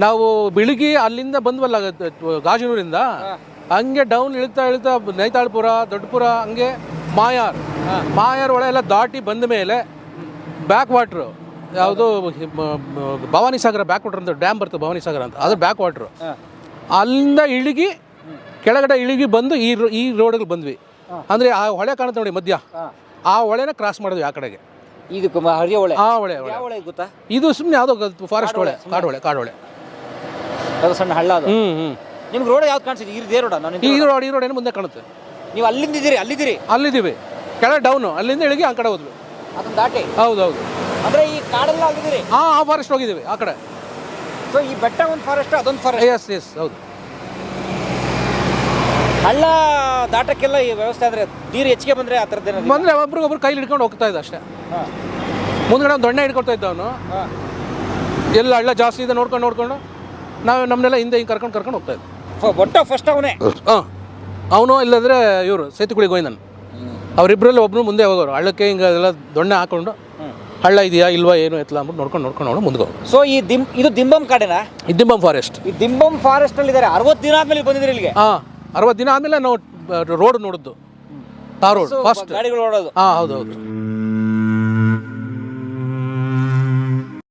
ನಾವು ಬೆಳಿಗ್ಗೆ ಅಲ್ಲಿಂದ ಬಂದ್ವಲ್ಲ ಗಾಜನೂರಿಂದ, ಹಂಗೆ ಡೌನ್ ಇಳ್ತಾ ನೈತಾಳ್ಪುರ, ದೊಡ್ಡಪುರ, ಹಂಗೆ ಮಾಯಾರ್ ಒಳ ಎಲ್ಲ ದಾಟಿ ಬಂದ ಮೇಲೆ ಬ್ಯಾಕ್ ವಾಟ್ರು ಯಾವುದು ಭವಾನಿ ಸಾಗರ ಬ್ಯಾಕ್ ವಾಟರ್ ಅಂತ ಡ್ಯಾಮ್ ಬರ್ತದೆ, ಭವಾನಿ ಸಾಗರ ಅಂತ, ಅದು ಬ್ಯಾಕ್ ವಾಟ್ರು. ಅಲ್ಲಿಂದ ಇಳಿಗಿ ಕೆಳಗಡೆ ಬಂದು ಈ ರೋಡ್ಗೆ ಬಂದ್ವಿ. ಅಂದರೆ ಆ ಹೊಳೆ ಕಾಣುತ್ತೆ ನೋಡಿ ಮಧ್ಯ, ಆ ಹೊಳೆನ ಕ್ರಾಸ್ ಮಾಡಿದ್ವಿ ಆ ಕಡೆಗೆ. ಇದು ಹರಿಯ ಹೊಳೆ. ಆ ಹೊಳೆ ಗೊತ್ತಾ? ಇದು ಸುಮ್ಮನೆ ಯಾವುದೋ ಫಾರೆಸ್ಟ್ ಹೊಳೆ, ಕಾಡೊಳೆ. ಅದು ಸಣ್ಣ ಹಳ್ಳ ಅದು. ನಿಮ್ಗೆ ರೋಡ್ ಯಾವ್ದು ಕಾಣಿಸಿದೆ? ಇದೇ ರೋಡ? ಈ ರೋಡ್ ಏನು ಮುಂದೆ ಕಾಣುತ್ತೆ. ನೀವು ಅಲ್ಲಿದ್ದೀವಿ ಕೆಳಗೆ ಡೌನು, ಅಲ್ಲಿಂದ ಇಳಿಗಿ ಆ ಕಡೆ ಹೋದ್ವಿ. ಅದನ್ನ ದಾಟಿ? ಹೌದು. ಅಂದ್ರೆ ಈ ಕಾಡೆಲ್ಲ ಅಲ್ಲಿದ್ದೀರಿ? ಆ ಫಾರೆಸ್ಟ್ ಹೋಗಿದ್ದೀವಿ ಆ ಕಡೆ. ಸೊ ಈ ಬೆಟ್ಟ ಒಂದು ಫಾರೆಸ್ಟ್, ಅದೊಂದು ಫಾರೆಸ್ಟ್. ಎಸ್ ಹೌದು. ಹಳ್ಳ ದಾಟಕ್ಕೆಲ್ಲ ಈ ವ್ಯವಸ್ಥೆ ಅಂದ್ರೆ ನೀರು ಹೆಚ್ಚಿಗೆ ಬಂದ್ರೆ ಆ ಥರದ್ದೇನು ಬಂದ್ರೆ ಒಬ್ರಿಗೊಬ್ರು ಕೈಲಿ ಹಿಡ್ಕೊಂಡು ಹೋಗ್ತಾ ಇದ್ದ ಅಷ್ಟೇ. ಮುಂದ್ಗಡೆ ಒಂದು ದೊಣ್ಣೆ ಹಿಡ್ಕೊಳ್ತಾ ಇದ್ದ ಅವನು. ಎಲ್ಲ ಹಳ್ಳ ಜಾಸ್ತಿ ಇದೆ ನೋಡ್ಕೊಂಡು ನಾವು ನಮ್ಮನ್ನೆಲ್ಲ ಹಿಂದೆ ಹಿಂಗೆ ಕರ್ಕೊಂಡು ಹೋಗ್ತಾ ಇದ್ವಿ. ಫಸ್ಟ್ ಅವನೇ. ಅವನು ಇಲ್ಲಂದ್ರೆ ಇವರು ಸೇತುಗುಳಿ ಗೋವಿಂದನ್, ಅವರಿಬ್ಬರಲ್ಲಿ ಒಬ್ಬರು ಮುಂದೆ ಹೋಗೋರು. ಹಳ್ಳಕ್ಕೆ ಹಿಂಗೆ ಎಲ್ಲ ದೊಣ್ಣೆ ಹಾಕೊಂಡು ಹಳ್ಳ ಇದೆಯಾ ಇಲ್ವಾ ಏನು ಎತ್ತಲ ಅಂದ್ಬಿಟ್ಟು ನೋಡ್ಕೊಂಡು ಮುಂದೆ ಹೋಗೋರು. ಸೊ ಇದು ದಿಂಬಂ ಕಾಡೇನಾ? ಇದು ದಿಂಬಂ ಫಾರೆಸ್ಟ್. ಈ ದಿಂಬಂ ಫಾರೆಸ್ಟ್ ಅಲ್ಲಿ ಇದ್ದಾರೆ. 60 ದಿನ ಆದ್ಮೇಲೆ ಬಂದಿದ್ರಿ ಇಲ್ಲಿಗೆ? 60 ದಿನ ಆದ್ಮೇಲೆ ನಾವು ರೋಡ್ ನೋಡಿದ್ದು, ರೋಡ್ ಫಸ್ಟ್ ಗಾಡಿಗಳು ಓಡೋದು. ಹೌದು.